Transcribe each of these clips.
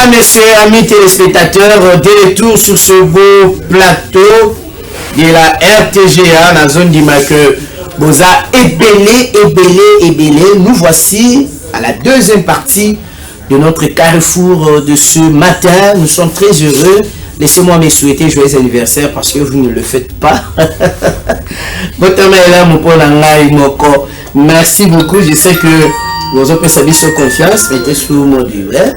Mesdames, Messieurs, amis téléspectateurs, de retour sur ce beau plateau de la RTGA, dans la zone du que Boza ébélé. Nous voici à la deuxième partie de notre carrefour de ce matin. Nous sommes très heureux. Laissez-moi me souhaiter joyeux anniversaire parce que vous ne le faites pas. Merci beaucoup. Je sais que vous avez servi sur confiance. Mettez sous mon livret.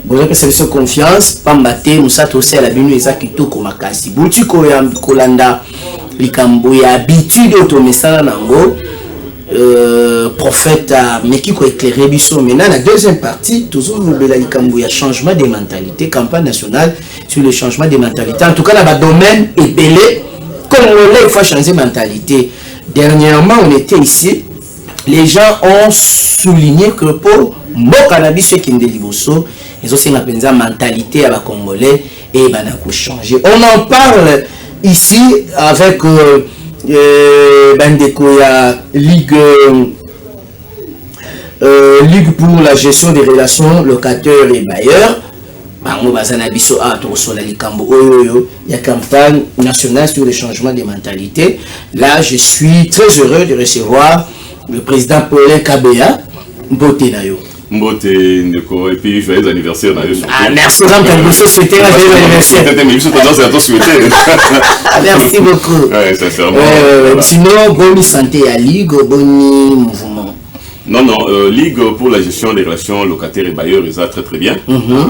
Vous avez servi sur confiance. Pambate, Moussa Tossé à la binu et Zakito Komakasi. Bouti Kolanda, Likambo, y a habitude automessana nango. Prophète mais qui a éclairé Bissot. Maintenant, la deuxième partie, toujours il y a changement des mentalités, campagne nationale sur le changement des mentalités. En tout cas, dans le domaine est belé, comme on il faut changer de mentalité. Dernièrement, on était ici, les gens ont souligné que pour mon cannabis, ceux qui ont des liboso, ils ont aussi une mentalité à la Congolais et ben changer. On en parle ici avec Ligue pour la gestion des relations locataires et bailleurs. Il y a campagne nationale sur le changement des mentalités. Là, je suis très heureux de recevoir le président Paulin Kabea. Mbote Nayo. Mbote Ndeko, et puis joyeux anniversaire Nayo. Ah, merci, souhaiter un joyeux anniversaire. Merci beaucoup. Ouais, sincèrement. Sinon, bonne santé à Ligue, bon mouvement. Non, Ligue pour la gestion des relations locataires et bailleurs, ils ont très bien.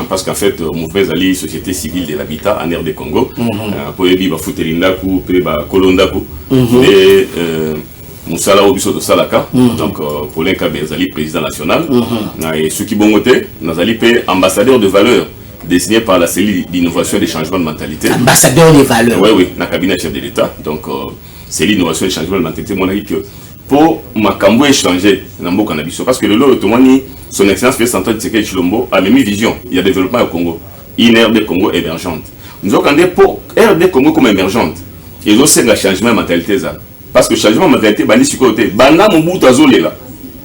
Parce qu'en fait, mouvement Ali, Société civile de l'habitat en RD Congo, pour les bibas Foutelindaku, Kolondaku, et Moussala Obiso de Salaka, donc pour l'Inkabé, Zali, président national, et ceux qui vont voter, Nazali, ambassadeur de valeur, désigné par la cellule d'innovation et des changements de mentalité. Ambassadeur de valeur. Oui, dans le cabinet chef de l'État. Donc, cellule d'innovation et des changements de mentalité, mon avis que pour Makambo échanger dans cannabis, parce que le lot, son excellence fait central de Tshisekedi Tshilombo a même vision, il y a développement au Congo, une RD Congo émergente. Nous avons regardé pour RD Congo comme émergente, ils ont aussi un changement de mentalité. Parce que le changement de mentalité, c'est côté. Bana Moubout là.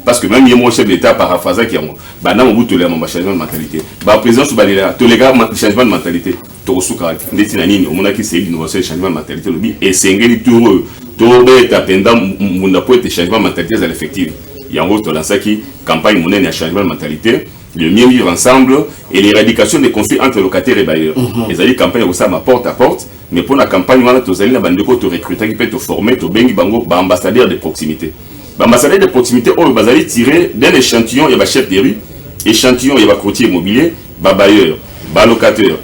Parce que même il y a mon chef d'État paraphrasé qui a mon. Bana Moubout là, mon changement de mentalité. Bah, président Soubalela, tous les gars, changement de mentalité. Torosuka, Netinanini, au monde qui c'est l'innovation, changement de mentalité, et c'est un tour. Tourbe, Tapenda, Mundapo et changement de mentalité à l'effectif. Il y a un autre dans ça qui campagne monnaie et changement de mentalité, le mieux vivre ensemble et l'éradication des conflits entre locataires et bailleurs. Les alliés campagne au ça porte à porte. Mais pour la campagne, on a tous les bandeko te recruter qui peut te former, te bengi bango, ambassadeur de proximité. Ambassadeur de proximité, on va tirer d'un échantillon, il y a chef de rue, échantillon, il y a courtier immobilier, bailleur, locataire,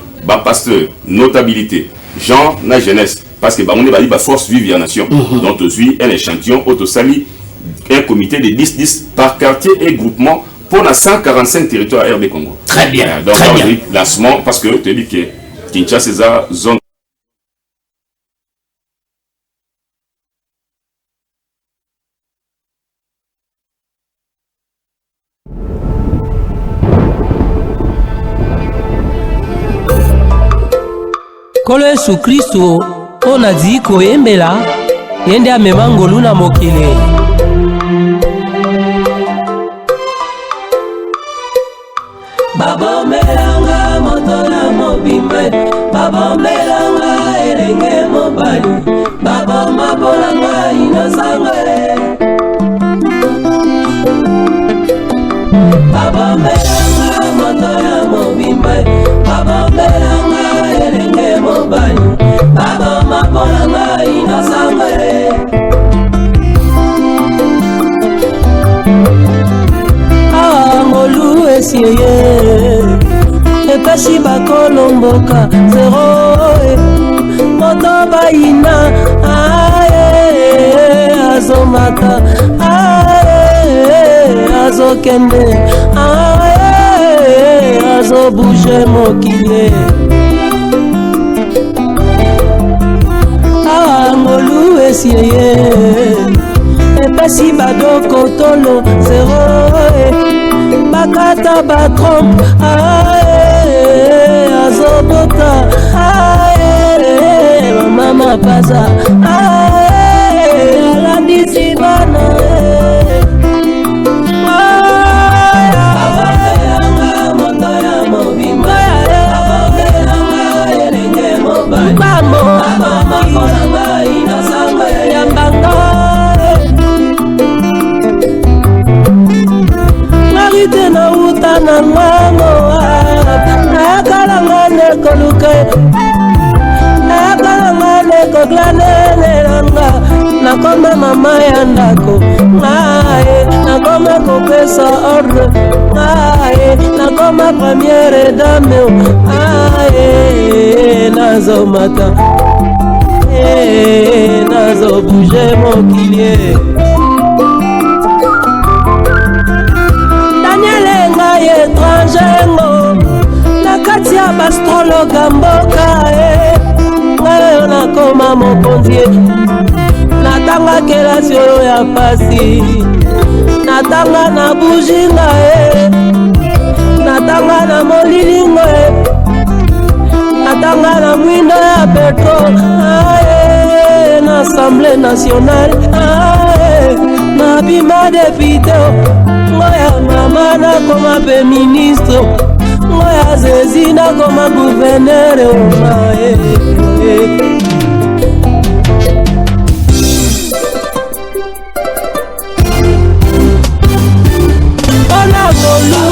pasteur, notabilité, genre, la jeunesse. Parce que on est force vive la nation. Donc, tu suis un échantillon, autosali, un comité de 10-10 par quartier et groupement pour la 145 territoires RD Congo. Très bien. Donc, on dit lancement, parce que tu dis que Kinshasa, c'est la zone. Kolo Yesu Kristo ona di koyembela yende amema ngolu na mokili. Baba melanga moto na mobimbe, baba melanga elenge mobali, baba mabolanga inosangwe. Baba melanga moto na mobimbe, baba melanga elenge mobali, baba mabolanga inosangwe. Angolu esiye epesi bakolomboka zero moto baina azomata azokende azobouge mokili. Angolu esiye epesi badoko tolo zero bakata batrompe azobota mama paza alandisi bana moto ya mobimba ndeko luka nakalanga ndeko glanelelanga nakoma mama ya ndako ngaye nakoma kopesa ordre ngaye nakoma première dame ngaye nazomata nazobouge mokilie Daniel ngai étrangengo nakati ya bastrologa mboka ngai nakoma mokonzi natanga kelasi oyo ya pasi natanga na bujinga natanga na molilingo natanga na mwindo ya petrol na assemblée nationale na bima depute ngoya mama nakoma pe ministre ngoya zezi nakoma gouverneur ona golu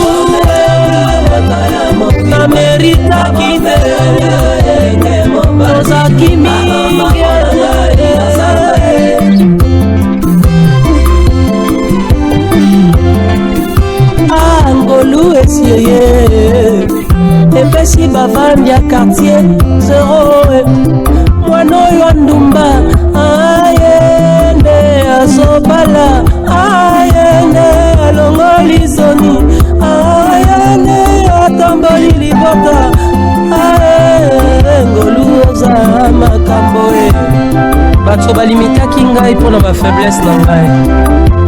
na merita kite ozaki mingi angolu esieye epesi bavandi ya quartier zero mwana oyo ndumba ayende azobala ayende alongoli soni ayende atamboli libota ngolu oza makambo bato balimitaki ngai mpona bafaiblesse na ngai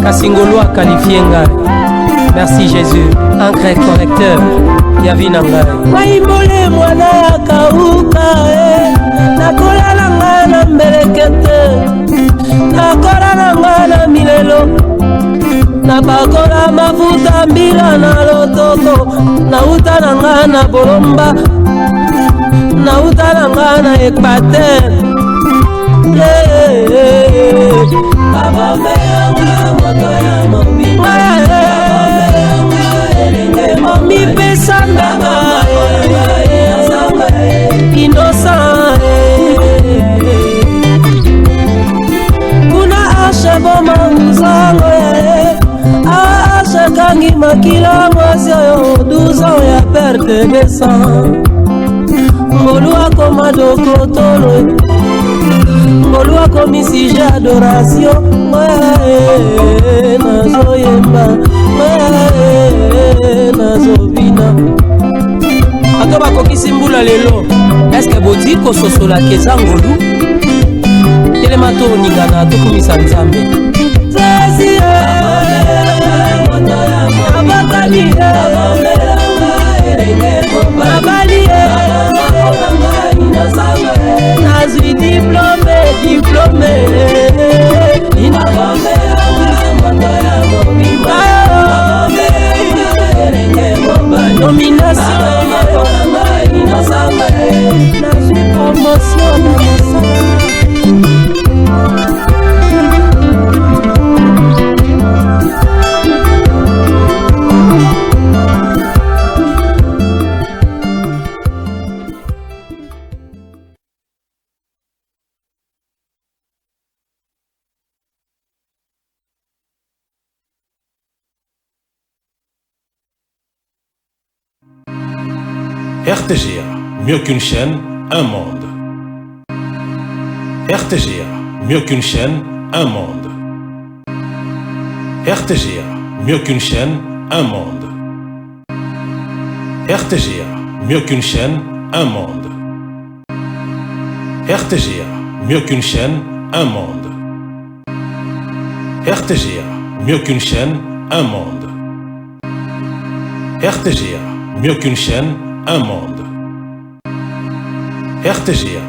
kasi ngolu akalifie ngai. Merci Jésus, ancre correcteur, yavi na ngai. Maimbole mwana ya kauka nakola na ngai na mbelekete nakola na ngai na milelo nabakola mafuta mbila na lotoko nauta na ngai na bolomba nauta na ngai na ekwater Momi pesanga innocent kuna ashe boma uzango ashe kangi makila mwasi oyo 12 ans ya perte de sang ngolu akoma dokotolo ngolu akomi sije adoration nazoyemba nazobina ato bakokisi mbula lelo eske boti kososola keza ngolu telema to oningana tokumisa nzambe abakali abali nazwi diplome nomination nazwi promotion na masala RTGA, mieux qu'une chaîne, un monde. RTGA, mieux qu'une chaîne, un monde. RTGA, mieux qu'une chaîne, un monde. RTGA, mieux qu'une chaîne, un monde. RTGA, mieux qu'une chaîne, un monde. RTGA, mieux qu'une chaîne, un monde. RTGA, mieux qu'une chaîne, un monde. RTGA.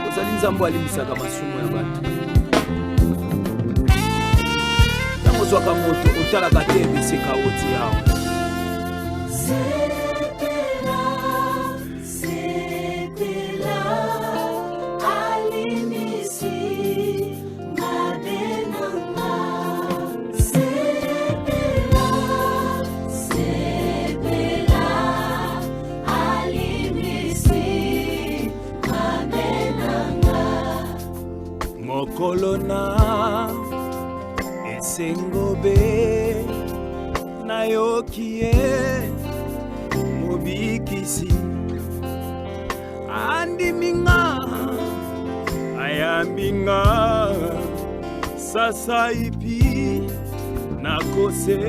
ozali nzambo alimisaka masumu ya bato ntango ozwaka moto otalaka te ebisika oti yawe Lona Esengobe Nayokie Mobikisi Andi Minga Ayambinga Sasa ipi Nakose.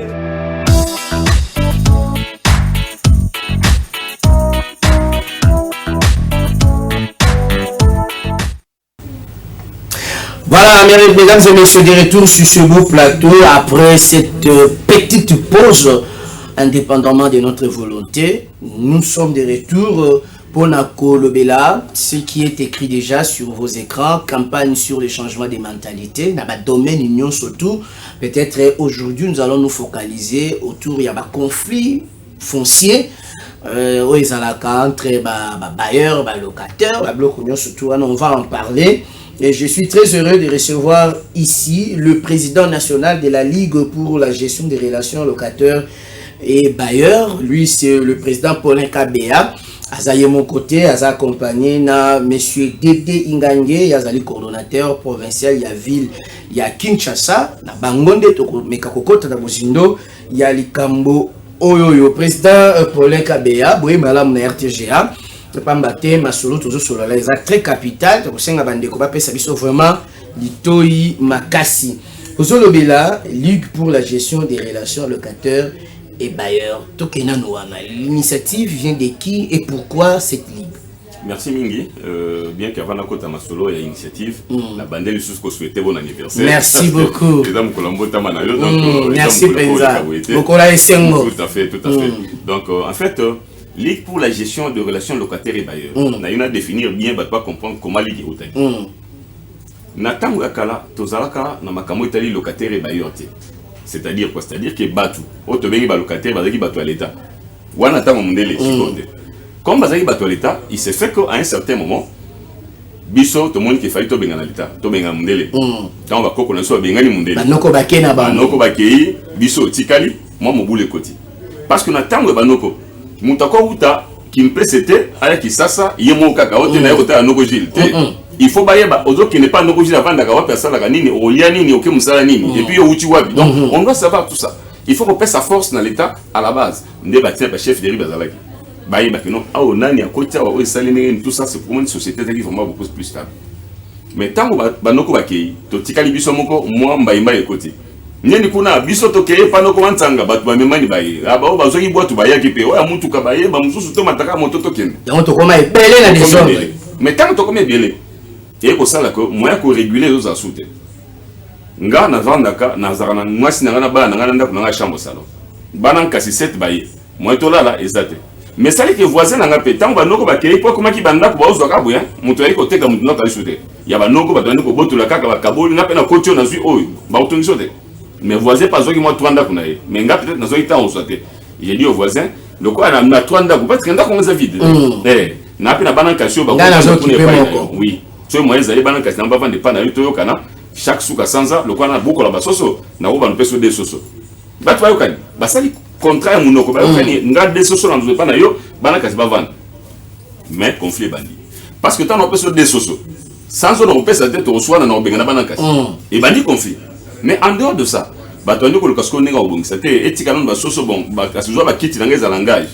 Voilà, mesdames et messieurs, de retour sur ce beau plateau après cette petite pause, indépendamment de notre volonté. Nous sommes de retour pour Nako Lobela, ce qui est écrit déjà sur vos écrans, campagne sur le changement des mentalités, dans le domaine union surtout. Peut-être aujourd'hui, nous allons nous focaliser autour de conflit foncier entre bailleurs, locataires, surtout, on va en parler. Et je suis très heureux de recevoir ici le président national de la Ligue pour la gestion des relations locataires et bailleurs. Lui, c'est le président Paulin Kabea. Azaye mon côté, Aza accompagné na monsieur Dédé Ingange, Yazali coordonnateur provincial ya ville ya Kinshasa, na Bangonde toko mekakokota na Bozindo, ya Likambo Oyoyo. Président Paulin Kabea, boye malam na RTGA. Pambate masolo toujours sur la très capital to senga bandeko ba pesa biso vraiment litoi makasi. Ozolobela Ligue pour la gestion des relations locataires et bailleurs. Tokena noana. L'initiative vient de qui et pourquoi cette ligue? Merci Mingi. Bien qu'avant la côte à Masolo, il y a initiative. La bandelle sous ce souhaité bon anniversaire. Merci beaucoup. Merci Président. Tout à fait, tout à fait. Donc en fait, Ligue pour la gestion de relations locataires et bailleurs. On a une à définir bien, mais pas comprendre comment Ligue est au Natango Akala, Tozalaka, Namakamo Itali locataire et bailleurs. C'est-à-dire quoi? C'est-à-dire que Batu, Otobengi ba locataire, Bazaki Batu à l'État. Wanatamo Mundele, comme Bazaki Batu à l'État, il s'est fait qu'à un certain moment, Biso, tout le monde qui fait Tobenga à l'État, Tobenga Mundele. Quand on va connaître Bengani Mundele. Banoko Bakena Ba. Banoko Bakei, Biso, Tikali, moi mon boule côté. Parce que Natango Banoko. Moutako Uta, qui me plaît, c'était avec Kisasa, Yemo Kakao, Tenayota à Nogojil. Il faut bailler aux autres qui n'est pas Nogojil avant d'avoir personne à Ganini, au Lianini, au Kemusalanini, et puis au Utiwabi. Donc, on doit savoir tout ça. Il faut qu'on paie sa force dans l'État à la base. Débattre avec le chef de Ribazalaki. Bailler Bakino, ah, Nani, à côté, au Saline, tout ça, c'est pour une société qui est vraiment beaucoup plus stable. Mais tant que Banoko Bakei, Totikali Bisomoko, moi, Mbaïma et côté. Nyeni kuna biso tokeye pano ko wantanga batu ba memani baye aba ba zoki boatu ba yaki pe oya mutu ka baye ba mususu to mataka moto tokende donc to koma ebele na desordre mais tant to koma ebele et ko sala ko moya ko réguler les asute nga na vandaka na zarana mwasi na ngana ba na ngana ndako na chambre salon bana kasi 7 baye moya to lala ezate mais sali ke voisin na ngape tant ba noko ba keye po koma ki banda ko bazo ka buya mutu yiko teka mutu na kalisute ya ba noko ba tande ko botula kaka ba kaboli na pena kotio na zui oyo ba utongisote. Mes voisins pas ceux qui m'ont trouvé dans le mais peut-être dans ce temps j'ai dit aux voisins le quoi on a trouvé dans parce que on a vide eh n'a pas na banane cassio ba oui tu moi ils allaient banane cassio na ba vendre pas na yoto kana chaque souka sanza le quoi na beaucoup la basoso na ba no peso de soso ba tu yokani ba sali contrat munoko ba yokani nga de soso na zo pas na yo banane cassio ba vendre mais conflit bandi parce que tant on peso de soso sans on peut sa tête au soir na benga na banane cassio et bandi conflit. Mais en dehors de ça, batoni ko kasko nenga obongisa te etika non ba soso bon ba kasuzwa ba kiti nanga za langage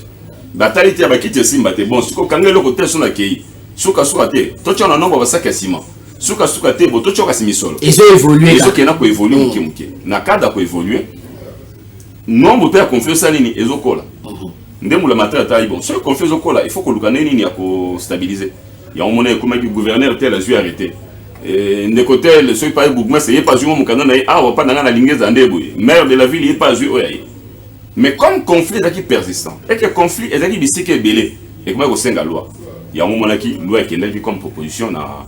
batali te ba kiti simba te bon siko kangelo ko te sona kei suka suka te to tshona nomba ba saka sima suka suka te bo to tshoko simisolo ils ont évolué ils ont kena ko évoluer muke na kada ko évoluer nombre pe confiance nini ezokola ndemula matata tayi bon ce confiance okola il faut ko lukane nini ya ko stabiliser ya on mona comme du gouverneur tel a dû arrêter. De côté, le seul pays bourgmestre, il n'est pas joué mon canon, ah, on va pas dans la ligne d'Andéboué. Maire de la ville, il n'est pas joué. Mais comme conflit est persistant, et que conflit est qui est belé, et que moi, au sein de la loi, il y a un moment qui loi qui est comme proposition à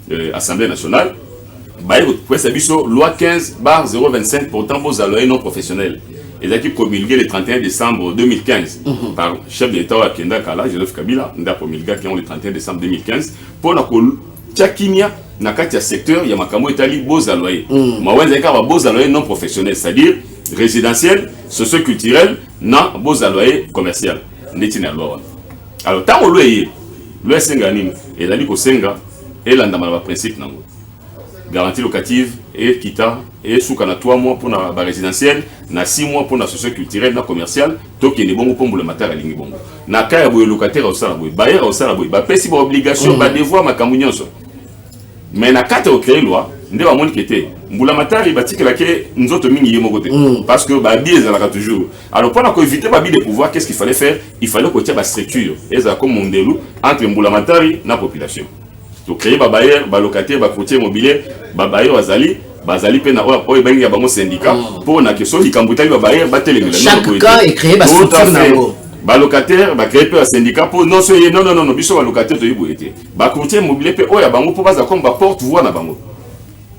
l'Assemblée nationale, loi 15/025 portant vos alloyés non professionnels. Et qui promulgué le 31 décembre 2015 par le chef de l'État Kenda Kala, Joseph Kabila, qui ont le 31 décembre 2015, pour la Tchakinia, na kati ya secteur ya makamo etali beaux alloyés. Mawenza ka beaux alloyés non professionnels, c'est-à-dire résidentiels, socio-culturels, non beaux alloyés commerciaux. Netina loi. Alors tant le senga nini, et dali ko senga et landa ma principe nango. garantie locative et kita et sous na 3 mois pour la résidentielle, na 6 mois pour la socio-culturelle, na commerciale, donc il y a bon pour le matin à lingi bongo. Na kaya boy locataire au sala boy, bailleur au sala boy, ba pesi ba obligation, ba devoir ma kamunyoso. Mais na kata au créer loi, ndé ba moni kété. Mbula matari ba tikela ke nzoto mingi yemo côté parce que ba biais za la toujours. Alors pour éviter ba biais de pouvoir, qu'est-ce qu'il fallait faire? Il fallait que tu aies ba structure, et ça comme mondelu entre mbula matari na population. Donc créer ba bailleur, ba locataire, ba courtier immobilier, ba bailleur bazali pe na oyo bangi ya bango syndicat pour na question likambutali ba bailleur ba telemela. Chaque cas est créé ba structure nango. Ba locataire ba créer pe un syndicat pour non biso ba locataire to yibo été. Ba courtier immobilier pe oyo bango pour baza comme ba porte-voix na bango.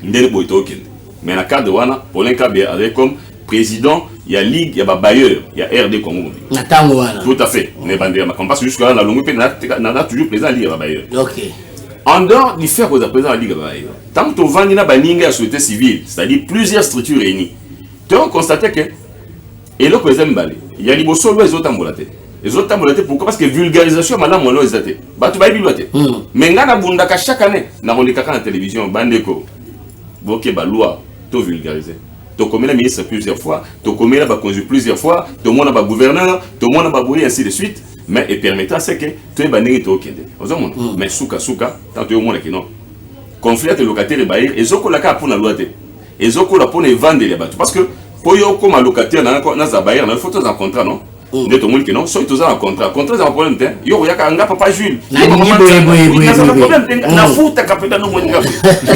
Ndele boito okende. Mais na cadre wana pour l'un cas avec comme président il y a ligue il y a ba bailleur il y a RD Congo. Na tango wana. Tout à fait. Ne bandera ma parce que jusqu'à là la longue pe na toujours président ligue ba bailleur. OK. En dehors du fait que vous avez la Ligue, tant que vous avez une société civile, c'est-à-dire plusieurs structures réunies, tu as constaté que, et là, il y a des choses qui sont ambulatés. Les autres ambulatés, pourquoi? Parce que vulgarisation, madame, on l'a été. Tu vas y biloter. Mais chaque année, on a la télévision, bandeko, ok, loi, tu vulgarisé. Tu as la ministre plusieurs fois, tu as la conduit plusieurs fois, tu as le gouverneur, tu as le ainsi de suite. Mais et permettant c'est que tu es banni de okende. Mais souka tant que monde qui non. Conflit de locataire et bailleur et zoko la ka pour la loi te. Et zoko la pour les vendre les bateaux parce que pour yo comme locataire na za bailleur na faut un contrat non. De tout monde qui non, soit tous en contrat ça un problème te. Yo ya ka nga papa Jules. Na problème na futa kapita no monde.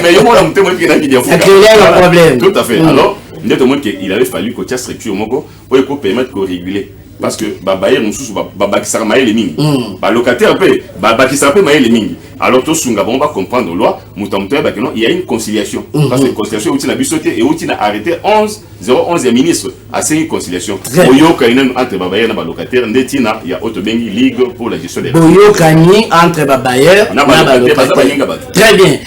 Mais yo mo mte mo qui na qui dia futa. C'est problème. Tout à fait. Alors, de tout monde il avait fallu que tu structure moko pour permettre de réguler. Parce que babayer mususu babakisa maele mingi ba locataire pe babakisa pe maele mingi alors to sunga bon va comprendre loi mutamto ba que non il y a une conciliation parce que conciliation outil na bisoté et outil na arrêté 11 ya ministre à une conciliation boyoka inen entre babayer na ba locataire ndetina ya auto bengi ligue pour la gestion des boyoka ni entre babayer na ba locataire. Très bien.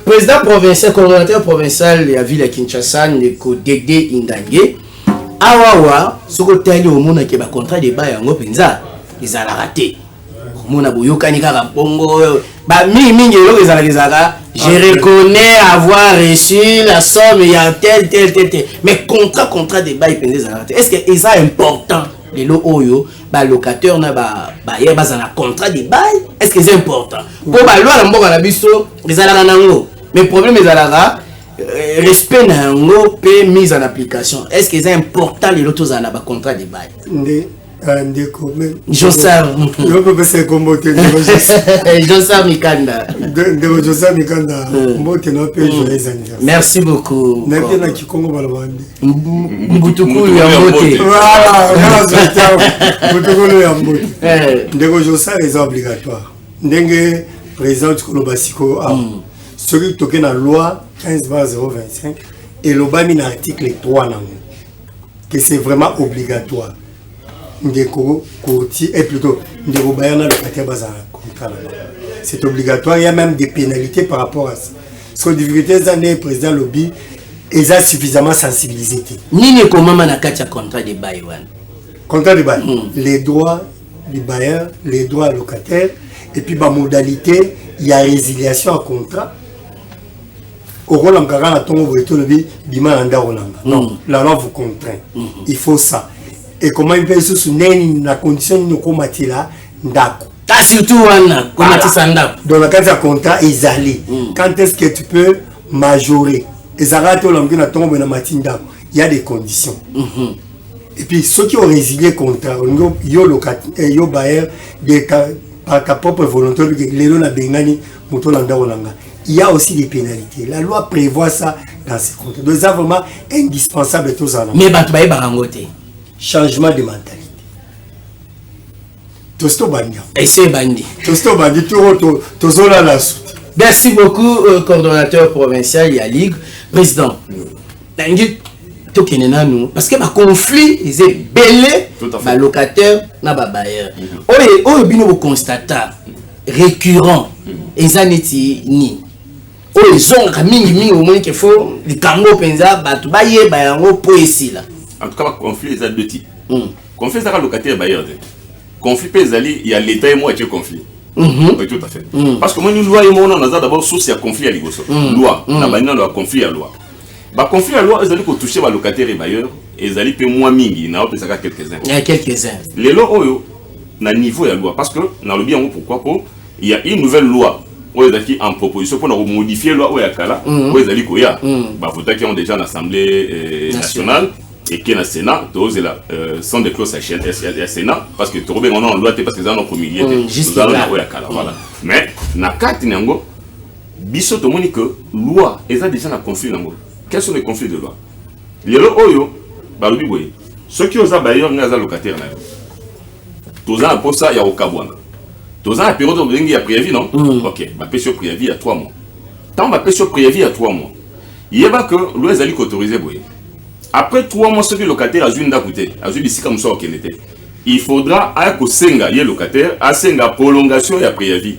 Président provincial coordonnateur provincial ya ville ya Kinshasa Ndeko Dédé Ingange awawa soko tali omona ke ba contrat de bail yango penza ezala raté omona boyokani kaka bongo ba mingi eloko ezala je reconnais avoir reçu la somme il y a tel mais contrat de bail penza ezala raté. Est-ce que c'est important les lo oyo ba locataire na ba bailleur bazana contrat de bail? Est-ce que c'est important pour ba loi na mboka na biso ezala nango mais problème ezala respect nango pe mise en application. Est-ce que c'est important les autres à la contrat de bail? Josar Josar Mikanda. Merci beaucoup. Mbutukulu ya mbote. Ndeko Josar est obligatoire. Ndenge président Kolobasiko a ce qui toque dans la loi 15/025 et l'obami dans l'article 3 que c'est vraiment obligatoire. Ndeko courtier et plutôt ndeko bayana locataire basa contrat. C'est obligatoire, il y a même des pénalités par rapport à ça. Parce que les difficultés années président lobby ils ont suffisamment sensibilisé. Ni ne comment na katia contrat de bail wan. Contrat de bail, les droits du bailleur, les droits locataires et puis ma modalité, il y a résiliation à contrat. Au rôle en garant la tombe le bima non, la loi vous contraint. Il faut ça. Et comment il peut se soutenir la condition de combattre là, d'accord. Surtout wana combattre ça ndako. Dans le cas de contrat ils allaient. Quand est-ce que tu peux majorer? Les arrêtés l'homme na tombe na matinda. Il y a des conditions. Et puis ceux qui ont résilié contrat, yo locataire, yo bailleur par ta propre volonté, les lois na bengani mutolanda olanga. Il y a aussi des pénalités. La loi prévoit ça dans ces contrats. Donc c'est vraiment indispensable tout ça. Mais batbaye barangote. Changement de mentalité. Tosto bandi. Et c'est bandi. Tosto bandi tout zola la suite. Merci beaucoup coordonnateur provincial ya ligue président. Tangi tokenena nous parce que ma conflit est belé ba locataire na ba bailleur. Oyo bino vous constata récurrent ezaneti ni oyo zonga mingi au moins qu'il faut les kango penza batu baye ba yango po esila. En tout cas conflit est à deux types. Conflit c'est locataire bailleur. Conflit pezali il y a l'état et moi qui conflit. Oui, tout à fait. Parce que moi, une loi, on a d'abord source à conflit à l'Igoso. Loi, on a conflit à loi. Bah, conflit à loi, ils allaient toucher les locataires et bailleurs, et ils allaient payer moins mingi, il y en a quelques-uns. Il y a quelques-uns. Les lois, on a niveau de la loi. Parce que, dans le bien, pourquoi il y a une nouvelle loi. Où ils ont en proposition pour modifier la loi où ils allaient koya. Bah, faut qu'ils ont déjà l'Assemblée nationale et qui est le Sénat, tous là sont des clauses à Sénat parce que tout le monde a loi parce que ça notre milieu. Juste là. Voilà. Mais na carte nango, biso to moni que loi ils ont déjà un conflit nango. Quels sont les conflits de loi? Les lois oyo, bah le biboye. Ceux qui ont bailleurs ngaza locataire na. Tous en pour ça il y a au Kabouana. Tous en période où il y a préavis, non? Ok, ma paix sur préavis à 3 mois. Tant ma paix sur préavis à 3 mois. Il y a que l'ouest allait autoriser. Après 3 mois, ce que le locataire a joué d'akouté, a joué d'ici comme ça au Kennedy. Il faudra à que Senga, il y a locataire, à Senga prolongation et à préavis.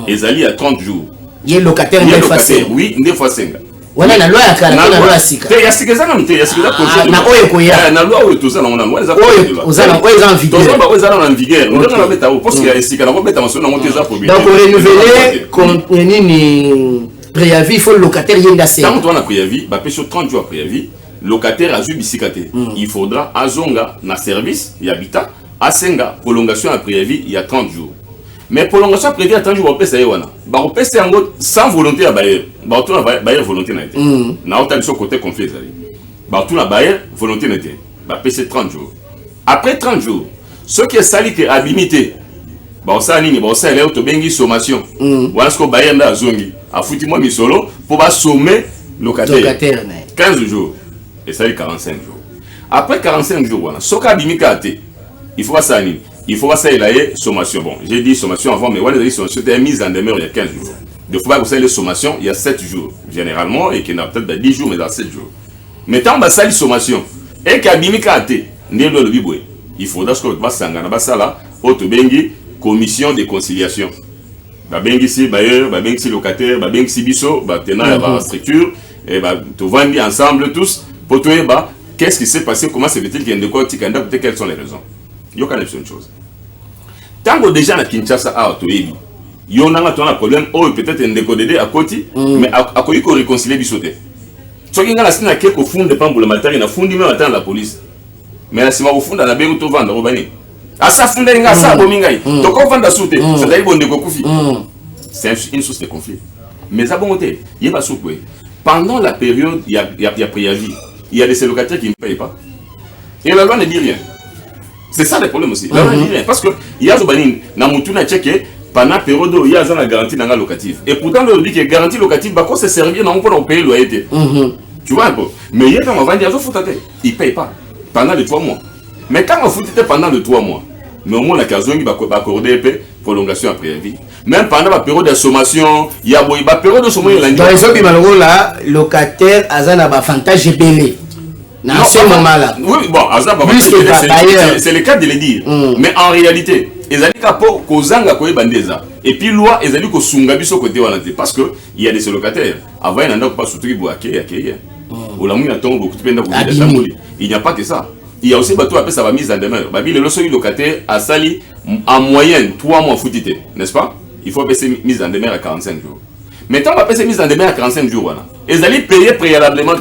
Et allient à 30 jours. Il y a locataire, il y a locataire. Oui, une fois Senga. Voilà la loi ya kala na loi sika. Il y a ce que ça non il y a ce que ça projet. Na oyo koya. Na loi oyo tout ça on a loi ça. Ozala en vigueur. Tout ça ba ozala en vigueur. On a mettre au parce qu'il y a sika na mettre en son on monter ça pour. Donc on renouveler comme ni préavis, il faut le locataire yenda c'est. Quand on a préavis, ba sur 30 jours préavis, locataire a ju bisikate. Il faudra azonga na service y habitat, a senga prolongation à préavis il y a 30 jours. Mais prolongation prévue à 30 jours, on peut essayer. On peut essayer sans volonté à bailler. On a bailler volonté. On a sur côté conflit. On a bailler volonté. On peut essayer 30 jours. Après 30 jours, ceux qui sont salis qui abimité, on s'est aligné, on s'est allé au sommation. Voilà ce qu'on baille dans la zone. A foutu moi solo pour sommer locataire. 15 jours. Et ça y est 45 jours. Après 45 jours, ce qui abimité, il faut ça aligner. Il faut passer la sommation. Bon, j'ai dit sommation avant, mais voilà, les sommations étaient mises en demeure il y a 15 jours. De fois, vous savez, les sommations, il y a 7 jours, généralement, et qu'il y en a peut-être 10 jours, mais dans 7 jours. Mais tant que ça, les sommations, et qu'il y a bimika, il faudra que vous fassiez là, autobengi, commission de conciliation. Babengi si bailleur, babengi si locataire, babengi si bisso, tenant la structure, et tout va bien ensemble tous, pour tout qu'est-ce qui s'est passé, comment se fait-il qu'il y a de quoi, quelles sont les raisons. Il y a une chose. Tant que déjà à Kinshasa a il y a un problème, peut-être un décodé à côté, mais à quoi il faut réconcilier du sauté. Ce qui est là, c'est quelques fonds de pambou le matin, il y a fond du même matin la police. Mais là, c'est au fond de la béou to vendre au bani. À sa fond d'un gars, ça, bomingaï. Donc on vend la sauté, c'est d'ailleurs bon de Gokoufi. C'est une source de conflit. Mais à bon côté, il y a pas soupé. Pendant la période, il y a préavis. Il y a des locataires qui ne payent pas. Et la loi ne dit rien. C'est ça le problème aussi. Parce que il y a Zobanine, Namutuna Tchèque, pendant la période où il y a la garantie dans la locative. Et pourtant, on dit que la garantie locative, on se servir pour payer le loyer. Tu vois un peu. Mais il y a quand on va dire, ils ne payent pas pendant les 3 mois. Mais quand on fout pendant les 3 mois, mais au moins la caserne va accorder une prolongation à préavis. Même pendant la période de sommation, il y a une période de sommation. Dans les autres malheureux là, locataire a un avantage belé. Dans ce moment-là. Oui, bon, c'est le cas de le dire. Mais en réalité, ils ont dit que et puis loi, ils ont dit que sunga biso côté parce que il y a des locataires. Avant, il n'y a pas surtout il n'y a pas que ça. Il y a aussi bateau après ça va mise en demeure. Babi le locataire a sali en moyenne 3 mois foutité, n'est-ce pas? Il faut baisser mise en demeure à 45 jours. Mais quand on va baisser mise en demeure à 45 jours, voilà, ils allaient payer préalablement.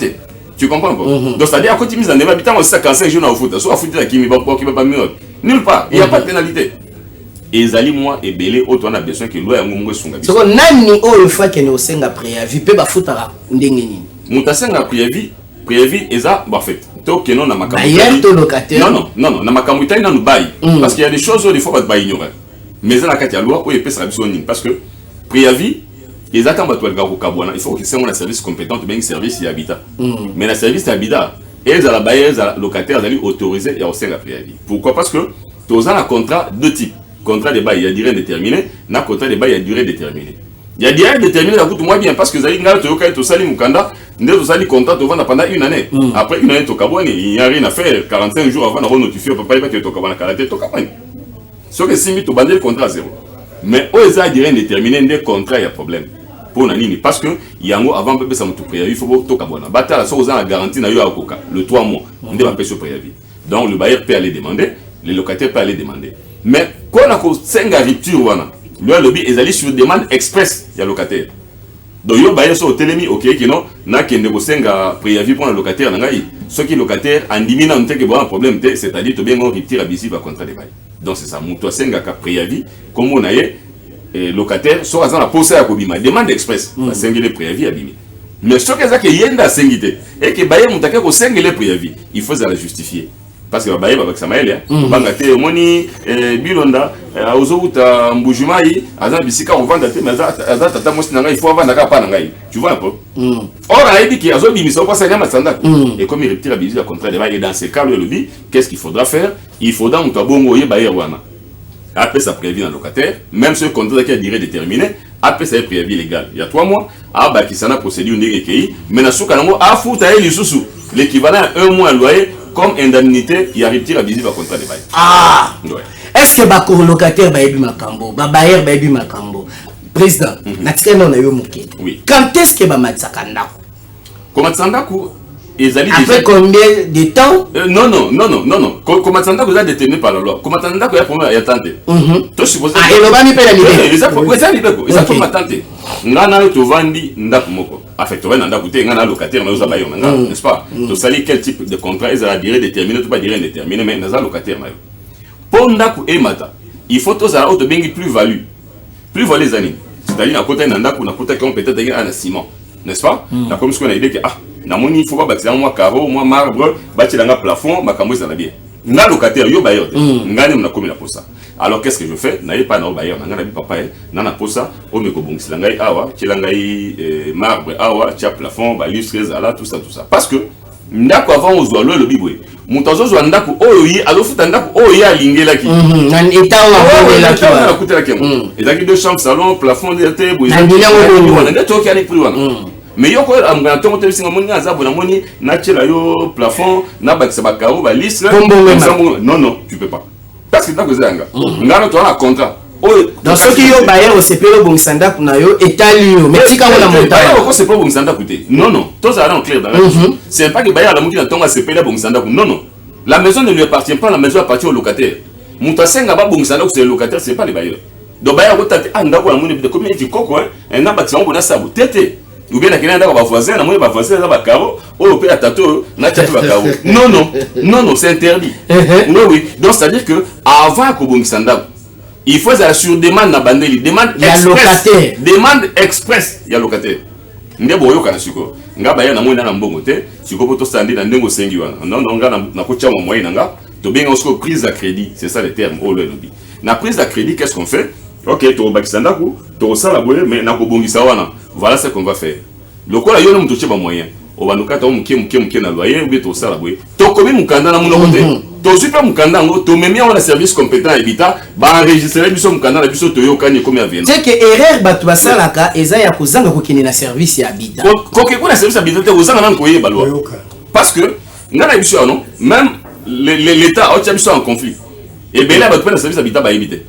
Tu comprends pas? Donc c'est-à-dire à côté mise en demeure, habitant aussi à 45 jours au foot, soit à foot à qui va pas mieux. Nulle part, il n'y a pas de pénalité. Et ils allaient moi et belé autant on a besoin que loi yango songa. C'est que nani o fois que no senga préavis peut ba foutara ndenge nini. Mutasenga préavis eza en fait. Donc non na makambo. Non, na makambo itaina no bail parce qu'il y a des choses où il faut pas bail ignorer. Mais dans la carte ya loi où il peut ça biso parce que préavis les attentes bateau ga ko kabwana il faut que c'est un service compétent bien service et habitat. Mais la service habitat et la bailleuse locataire d'aller autoriser et aussi la préavis. Pourquoi? Parce que tous un contrat de type. Contrat de bail, il y a durée déterminée, na contrat de bail, il y a durée déterminée. Il y a durée déterminée, ça coûte moins bien parce que vous allez tout sali mukanda, vous allez contrat pendant une année. Après une année, il n'y a rien à faire. 45 jours avant de notifier, papa, il va te toquer. Ce que si tu bandes le contrat zéro. Mais où est-ce qu'il y a durée déterminée, des contrats, il y a problème. Pour Nanini, parce que il y a un avant de ça préavis, il faut toquer. Bata, ça vous a la garantie le 3 mois, on doit payer ce préavis. Donc le bailleur peut aller demander, le locataire peut aller demander. Mais quand on a une rupture, loi lobby ils allaient sur demande express il y a locataire donc yo baye so telemi OK que non na kende ko senga préavis pour un locataire na ngai ce qui locataire andimi na nteke bon problème c'est-à-dire to bien on retire abusif à contrat de bail donc c'est ça muto senga ka préavis comme on a locataire so azana posa ya kobima demande express ba sengele préavis abimi mais ce que ça que yenda sengite et que baye mutake ko sengele préavis il faut ça la justifier parce que baye ba bakisa maele banga te moni bilonda ozobuta mbujumai azana bisika on vendre te mais azana tata mosi nanga il faut vendre ka pa nanga tu vois un peu or a dit qu'il azobi miso pas ça nyama standard et comme il retire abusif à contrat de bail et dans ces cas le lobby qu'est-ce qu'il faudra faire il faudra mutabongo ye baye wana après ça préavis dans le locataire, même ce contrat qui a durée déterminée, après ça préavis légal. Il y a 3 mois, qui s'en a procédure n'est mais dans ce cas là, l'équivalent à 1 mois à loyer comme indemnité, il y a retiré abusif à contrat de bail. Ah. Ouais. Est-ce que ba locataire ba yebi makambo, ba bailleur ba yebi makambo. Président, natika na yo moké. Oui. Quand est-ce que ba matsaka ndako? Comment tsandako après combien de temps? Non. Comment ça vous a déterminé par la loi? Comment ça vous a problème à attendre? Tu supposes. Ah, et le bani peut la libérer. Ils ont pas attendre. Ngana to vandi ndako moko. Affecté na ndako te ngana locataire na ozabayo n'est-ce pas? To sali quel type de contrat ils a durée déterminée ou pas durée indéterminée mais na locataire na yo. Pour ndako e mata, il faut to za auto bengi plus-value. Plus-value les années. C'est-à-dire na côté na ndako na côté qu'on peut-être un ciment, n'est-ce pas? Na comme ce qu'on a idée que namoni il faut pas bâtir moi carreau moi marbre bâtir dans un plafond makambo ça va bien na locataire yo bailleur ngani mna komi la posa alors qu'est-ce que je fais n'ayez pas na bailleur ngana bi papa na posa o me ko bongisi ngai awa ti ngai marbre awa ti plafond ba lustre zala tout ça parce que ndako avant ozwa le biboy mutazo zo ndako oyo yi alofuta ndako oyo ya lingela ki nan état wa la ki na kutela ki et là qui deux chambres salon plafond de table na to ki ani plus wana mais yo ko amgana tongo te singa moni azabu na moni na tchela yo plafond na bakisa bakao ba liste non tu peux pas parce que ndako zanga ngana to na contrat dans ce qui yo baye au CPO bongsanda kuna yo etali yo mais tika wala montagne ko CPO bongsanda kuté non to ça là en clair dans c'est pas que baye la moni na tonga CPO bongsanda non la maison ne lui appartient pas la maison appartient au locataire mutasenga ba bongsanda c'est le locataire c'est pas les bailleurs donc baye ko tati andako la moni de combien tu koko un bâtiment on a ça tete ou bien la quelqu'un d'accord voisin la moitié va voisin là bas carreau au pays à tato na tchatu bas carreau non c'est interdit oui donc c'est à dire que avant que bon sanda il faut ça sur demande na bandeli demande express demande express il y a locataire nde boyo kana siko nga ba ya na mwenda na mbongo te siko poto sandi na ndengo sengi wana non nga na ko tchama moyen nga to bien on prise à crédit c'est ça le terme au le lobby na prise à crédit qu'est-ce qu'on fait ok to bakisanda ku to sala boye mais na ko bongisa wana voilà ce qu'on va faire le quoi yo no mtoche ba moyen o banuka to muke na loyer ou bien to sala boye to komi mukanda na muno kote to super mukanda ngo to memi on a service compétent habitat ba enregistrer biso mukanda na biso to yo kanye komi avena c'est que erreur batu basalaka eza ya kozanga kokene na service ya habitat ko ke ko na service habitat te ozanga na koyeba loi parce que ngana biso non même l'état a biso en conflit et ben là batu na service habitat ba habiter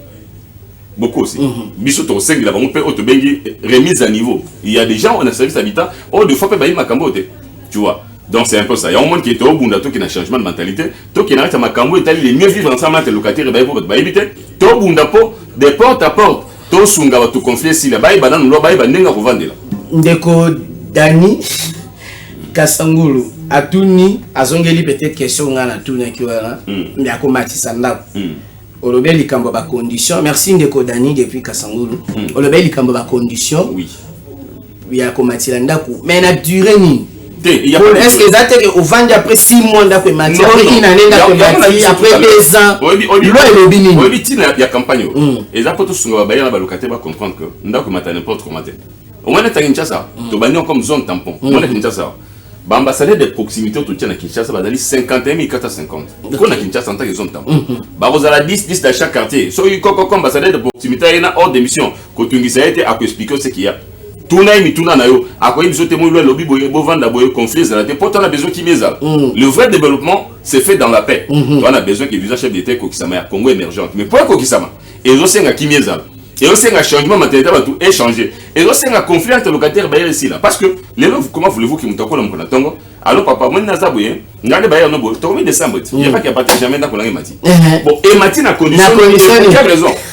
beaucoup aussi. Biso to 5 là on peut auto bengi remise à niveau. Il y a des gens on a service habitat oh de fois peut bailler makambo tu vois. Donc c'est un peu ça. Il y a un monde qui est au bunda to qui a changement de mentalité, to qui n'arrête makambo et les mieux vivre ensemble avec les locataires bailler pour bailler habiter. To bunda po de porte à porte. To sunga ba to conflier si la bailler banane lo bailler banenga ko vendre là. Ndeko Dani Kasangulu atuni azongeli peut-être question ngana tuna kiwana mais akomatisa ndako. Olobé likambo ba condition merci ndeko Dani depuis Kasangulu olobé likambo ba condition oui il y a komatila ndako mais na durée ni est-ce que ça que au vendre après 6 mois ndako mati après une année ndako mati après 2 ans loi elobi nini oui tina ya campagne et ça pour tout sunga ba ya ba locataire ba comprendre que ndako mata n'importe comment au moins ta Kinshasa to banyo comme zone tampon on est Kinshasa ba ambassadeur de proximité tout tient à Kinshasa bazali 51 450 ko na Kinshasa en tant que zone tampon ba rozala 10 dans chaque quartier so il comme ambassadeur de proximité il y a hors d'émission ko tungisa été à expliquer ce qu'il y a tuna mi tuna na yo akoyi biso te mo lo lobby boye bo vanda boye conflit za la te pourtant on a besoin qui meza le vrai développement c'est fait dans la paix on a besoin que visa chef d'état ko kisama ya Congo émergente mais pour ko kisama et zo senga qui meza et aussi un changement matériel va tout échanger et aussi un conflit entre locataires bailleurs ici là parce que les gens comment voulez-vous qu'ils m'entendent comme on attend alors papa moi n'a pas bien regardez bailleurs non bon tu décembre il y a pas qu'il y a pas jamais dans qu'on a mati bon et mati na condition quelle raison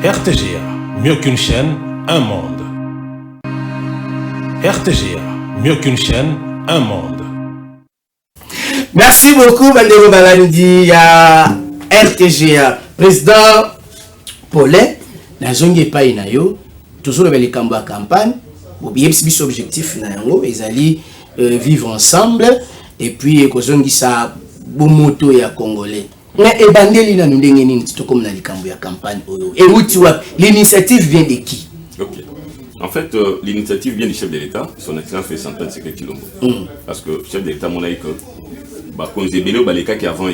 RTGA, mieux qu'une chaîne, un monde. RTGA, mieux qu'une chaîne, un monde. Merci beaucoup, Bandero Balandi, à RTGA. Président Paulet, la zone n'est pas inayo, toujours le cambo à campagne, objectif, ils allaient vivre ensemble, et puis, ils ont dit ça, bon moto et à Congolais. Mais et Bandeli n'a nous déngéni, tout comme dans le cambo à campagne. Et où tu vois, l'initiative vient de qui? Ok. En fait, l'initiative vient du chef de l'État, son excellence fait s'entendre c'est Kilombo. Parce que le chef de l'État, mon avis, quand on s'est belé au Baleka qui avant,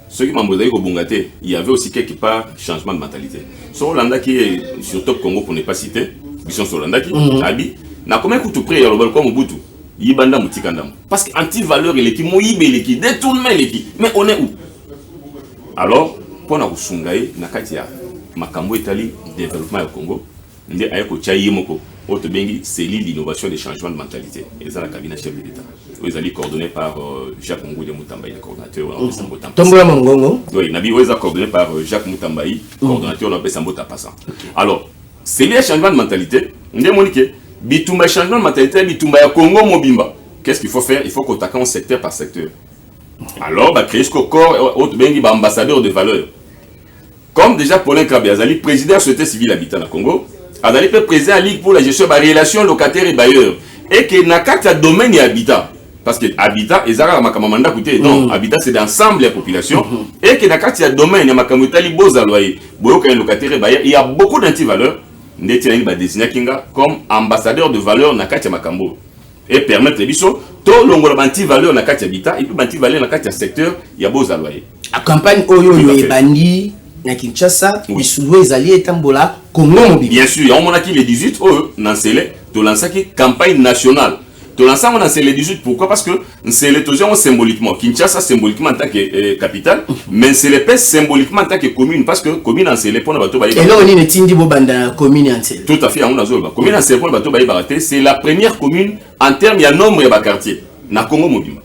ceux qui m'ont dit au Bongate, il y avait aussi quelque part changement de mentalité. Sur Hollanda qui est sur Top Congo pour ne pas citer, ils sont sur Hollanda qui, Abi, n'a combien de coups de près, au balcon au Boutou, Yibanda Moutikandam. Parce qu'anti-valeur, il est qui, Moïbe, il est qui, détournement, il est qui. Mais on est où? Alors, pour nous Sungaï, Nakatia, Makambo Italie, développement au Congo, Ndé Ayako Tchaïmoko, autre bengi, c'est l'innovation des changements de mentalité. Et ça, la cabinet chef de l'État. Ils allaient coordonnés par Jacques Mougoudé Moutambaï, le coordonnateur. Tombola Mongongo. Oui, Nabi Oueza coordonné par Jacques Moutambaï, coordonnateur, on appelle Sambota Passant. Alors, c'est les changements de mentalité. Ndé Monique, Bitumba changement de mentalité, Bitumba Congo Mobimba. Qu'est-ce qu'il faut faire? Il faut qu'on attaque secteur par secteur. Alors, créer ce corps, autre bengi, ambassadeur de valeur. Comme déjà Paulin Krabi, Azali, président de la société civile habitant au Congo, Azali peut président la Ligue pour la gestion des relations locataires et bailleurs. Et que Nakata domaine et habitat. Parce que habitat, et Zara Makamamanda Kouté, non, habitat c'est d'ensemble la population. Et que Nakata domaine et Makamutali Bozaloye, Boyoka locataire et bailleurs, il y a beaucoup d'antivaleurs. Ndetiang va désigner Kinga comme ambassadeur de valeur Nakata Makambo. Et permettre les bisous, tout le anti-valeur Nakata habitat, et puis anti-valeur Nakata secteur, il y a Bozaloye. La campagne Oyo et Bandi. Na Kinshasa, oui. Les alliés Tambola, Congo mobile. Bien sûr, on a qui les 18, Nansele, tu lances qui campagne nationale. Tu lances on a les 18, pourquoi? Parce que c'est les toujours symboliquement. Kinshasa symboliquement en tant que capitale, mais c'est les pèses symboliquement en tant que commune, parce que commune en c'est les points de bateau. Et là on est Tindi Bobanda commune en c'est. Tout à fait, on a zone. Commune en c'est points de bateau Baraté, c'est la première commune en termes il y a nombre de quartiers. Na Congo mobile.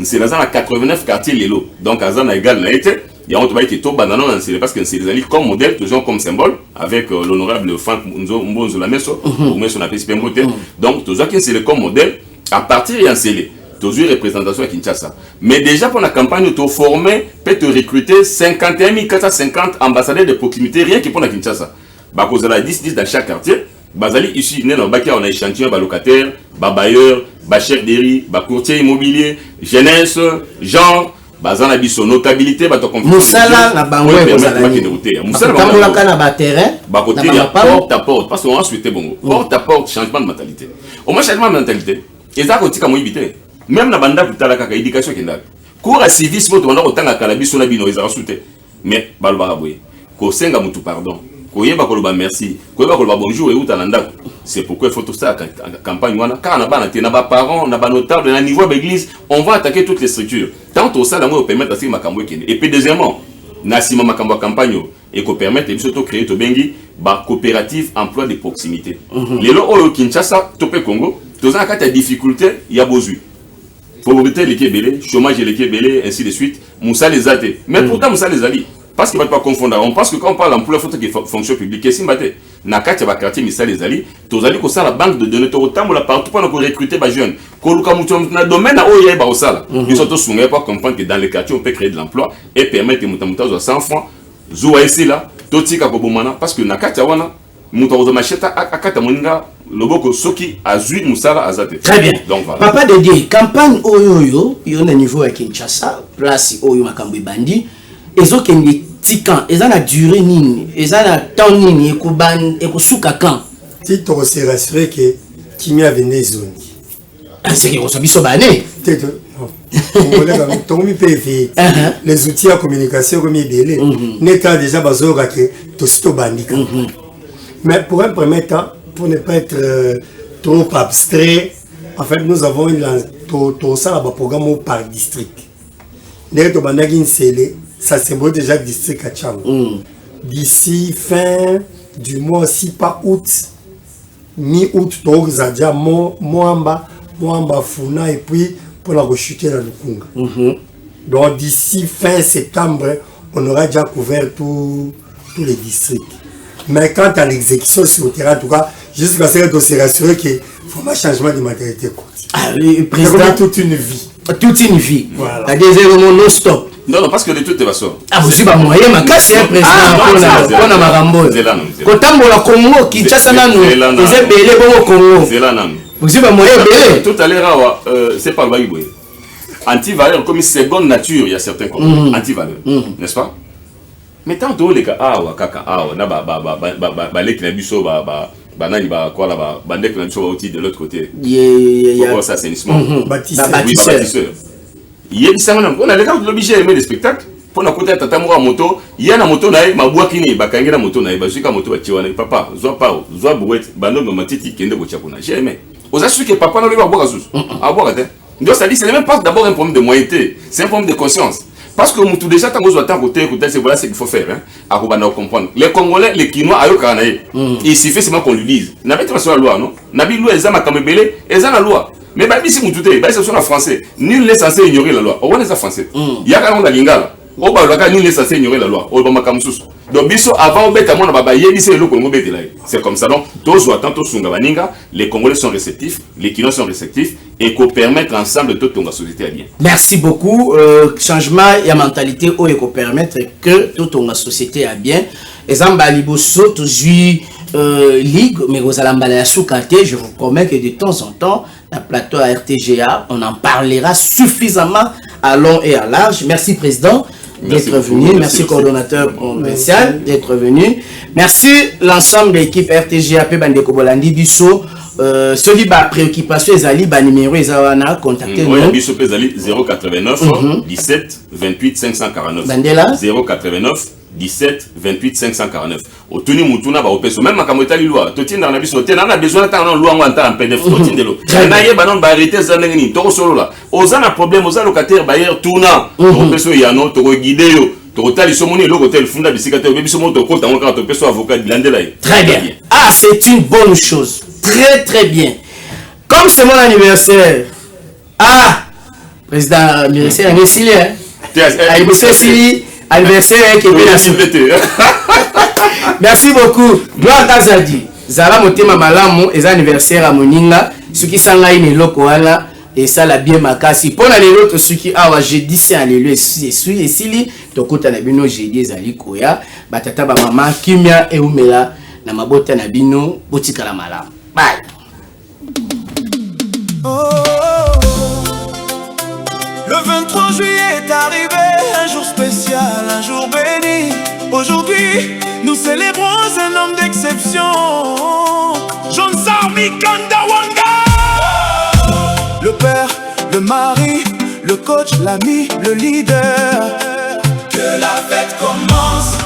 C'est là 89 quartiers lélo. Donc à Zana égal n'a été. Il y a un travail qui est tout banal parce que c'est des alliés comme modèle, toujours comme symbole, avec l'honorable Franck Mbonzo Lamesso, ou même son appel Spembote. Donc, toujours qui c'est comme modèle, à partir de Yansele, toujours représentation à Kinshasa. Mais déjà pour la campagne, tu as formé, peut te recruter 51 450 ambassadeurs de proximité, rien que pour la Kinshasa. Bah, cause de la 10 dans chaque quartier, Bazali ici, on a échantillon, locataire, bailleur, chef d'airie, courtier immobilier, jeunesse, genre. Bazana biso notabilité bato confiance. Musala na bango ezalani. Musala bango na ba terrain. Ba côté ya porte à porte parce qu'on a souhaité bongo. Porte à porte changement de mentalité. Au moins changement de mentalité. Eza ko tika mo ibité. Même na banda kutala kaka éducation kenda. Cours à civisme to banda ko tanga kala biso na bino eza souhaité. Mais balba boye. Ko senga mutu pardon. Ko yeba ko ba merci. Ko yeba ko ba bonjour et utalanda. C'est pourquoi il faut tout ça campagne car on a ba parents, on a ba notable à niveau de l'église, on va attaquer toutes les structures. Tant au ça on permettre à ce makambo kene. Et puis deuxièmement, nasima makambo campagne et ko permettre surtout créer to bengi ba coopérative emploi de proximité. Les lo au Kinshasa, topé Congo, tous en cas de difficulté, il y a besoin. Pauvreté les kebele, chômage les kebele ainsi de suite, Moussa les a été. Mais pourtant Moussa les a dit parce qu'il ne va pas confondre. On pense que quand on parle d'emploi, il faut que fonction publique. Et si on Nakati va quartier Missa les alliés, tous allez que ça la banque de données autant pour la partout pour recruter des jeunes. Quand le domaine a ouvert par ça, ils sont tous soumis pour comprendre que dans les quartiers on peut créer de l'emploi et permettre que mutamuta à 100 francs. Zoua ici là, totika kobomana parce que Nakati wana mutamuta macheta akata moninga loboko soki azui musala azate. Très bien. Donc voilà. Papa de dire campagne oyoyo, il y a un niveau à Kinshasa, place oyo makambo bandi, ezo kendi tikan, eza na durée nini, eza na temps nini ekoban ekosuka quand. Si tu se rassurer que Kimi a venu zone. Ah c'est que ça biso bané. Les outils de communication comme ibélé n'est qu'à déjà bazoga que tout sito bandika. Mais pour un premier temps, pour ne pas être trop abstrait, en fait nous avons tout ça là programme par district. N'est to bandagin sele, ça symbole déjà district à Tcham. D'ici fin du mois, si pas août, mi-août, donc Zadia Moamba Funa et puis pour la rechuter dans le Kunga. Donc d'ici fin septembre, on aura déjà couvert tous les districts. Mais quant à l'exécution sur le terrain, en tout cas, jusqu'à ce qu'on se rassure qu'il faut un changement de mentalité. Ah oui, président. Toute une vie. Toute une vie. Voilà. La deuxième non-stop. Non, parce que de toutes les façons. Ah, vous avez moyen, ma casse, c'est un président. On a Marambo. Quand on a Congo, qui chasse un anneau, ils ont belé au Congo. Vous avez moyen, belé. Tout à l'heure, c'est pas le Baïboué. Anti-valeur, comme une seconde nature, il y a certains comme anti-valeur. N'est-ce pas? Mais tant que les cas, kaka, on a les knabiso, de l'autre côté. Il y a ça, assainissement. Bâtisseur. Il y a on a les gens l'obligé à aimer les spectacles. Pour la côté tata moura moto, il y a na moto nae, ma boakini, bakangi na moto nae, bazuka moto bachiwana, papa, zoa bouet, bando matiti kende bochakuna. J'ai aimé. Aux assurés que papa n'a pas boire à sous. À boire à terre. Donc ça dit, c'est même pas d'abord un problème de moyenneté, c'est un problème de conscience. Parce que tout déjà, tant que vous êtes côté, c'est voilà ce qu'il faut faire. À comprendre. Les Congolais, les Kinois, il suffit seulement qu'on lui dise. N'avez pas sur la loi, non? N'avez pas loi, ils ont belé, ils ont la loi. Mais si vous doutez, c'est sur la français. Nul n'est censé ignorer la loi. On est français. Il y a quand même la lingala. Nul n'est censé ignorer la loi. Donc, avant, c'est comme ça. Donc, les Congolais sont réceptifs, les Kinois sont réceptifs et qu'on permette ensemble de toute la société à bien. Merci beaucoup. Changement et mentalité où qu'on permettre que toute la société a bien. Exemple, Liboso, toujours ligue, mais vous allez emballer à sous-caté. Je vous promets que de temps en temps, la plateau à RTGA, on en parlera suffisamment à long et à large. Merci, Président, d'être venu. Merci, coordonnateur provincial, d'être venu. Merci, l'ensemble de l'équipe RTGA, Bandeko Bolandi Bisso. Ceux qui ont préoccupation, ils ont numéro, ils ont contacté. Oui, Bisso Pézali 089 17 28 549. 089 17 28 549. Au tenu mutuna ba opeso même makamota loi. Totine dans la biso tena na besoin tant loi en PDF totine de l'eau. Na ye banon ba arrêter ça ngeni to solo là. Ozana problème oza locataire bailleur tourna. Opeso yano to guider yo. To tali somoni le hôtel funda bisika te biso moto kota on ka to peso avocat landela. Très bien. Ah, c'est une bonne chose. Très très bien. Comme c'est mon anniversaire. Ah, président anniversaire merci hein. Anniversaire qui est bien. Merci beaucoup. Gloire Kazadi. Zala motema malamu et anniversaire à Moninga. Ce qui s'engagne une lokoala et ça la bien makasi. Pour les autres ceux qui awa jeudi c'est alléluia et sili tokota na bino jeudi ezali koya batata ba mama kimia et umela na mabota na bino botika la malamu. Bye. Le 23 juillet est arrivé, un jour spécial, un jour béni. Aujourd'hui, nous célébrons un homme d'exception, Jean-Sar Mikanda Wanga. Le père, le mari, le coach, l'ami, le leader. Que la fête commence.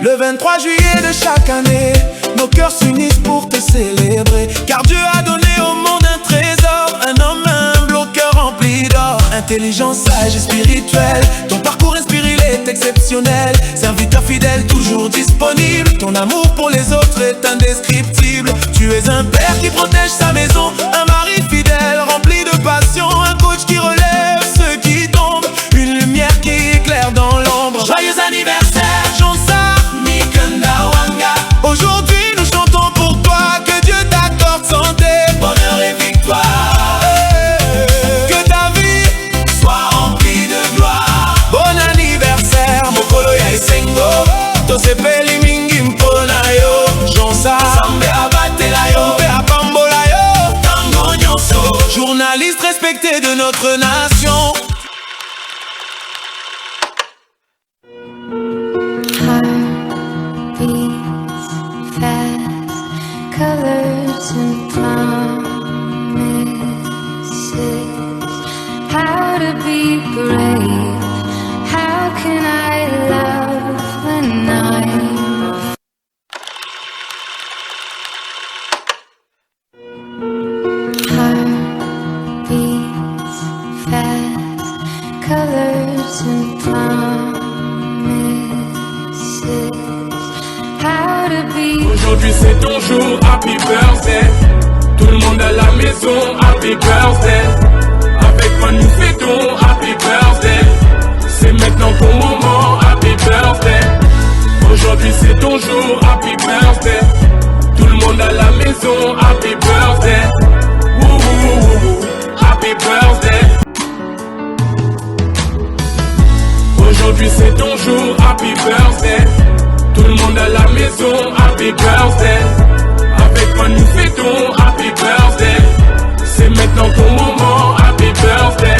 Le 23 juillet de chaque année, nos cœurs s'unissent pour te célébrer. Car Dieu a donné au monde un trésor, un homme humble au cœur rempli d'or. Intelligent, sage et spirituel, ton parcours inspire, il est exceptionnel. Serviteur fidèle, toujours disponible, ton amour pour les autres est indescriptible. Tu es un père qui protège sa maison, un mari fidèle, rempli de passion, un coach qui relève ceux qui tombent, une lumière qui éclaire dans l'ombre. Joyeux anniversaire, Jean-Sar Mikanda Wanga. Aujourd'hui nous chantons pour toi, que Dieu t'accorde santé, bonheur et victoire. Tosepeli mingi mpona yo Jean-Sar Sambe abatela yo Mpe apambola yo Tango nyonso Journaliste respecté de notre nation. Heart beats fast, colors and promises. How to be brave, how can I love when I'm heart beats fast, colors and promises. How to be. Aujourd'hui c'est ton jour, happy birthday. Tout le monde à la maison, happy birthday. Avec moi nous fêtons, happy birthday. C'est maintenant ton moment, happy birthday. Aujourd'hui c'est ton jour, happy birthday. maison, happy birthday. Avec moi nous fêtons, happy birthday. C'est maintenant ton moment, happy birthday.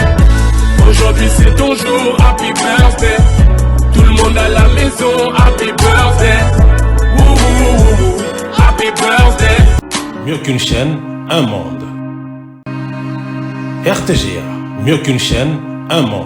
Aujourd'hui c'est ton jour, happy birthday. Tout le monde à la maison, happy birthday. Wouhou, happy birthday. Mieux qu'une chaîne, un monde. RTGA, mieux qu'une chaîne, un monde.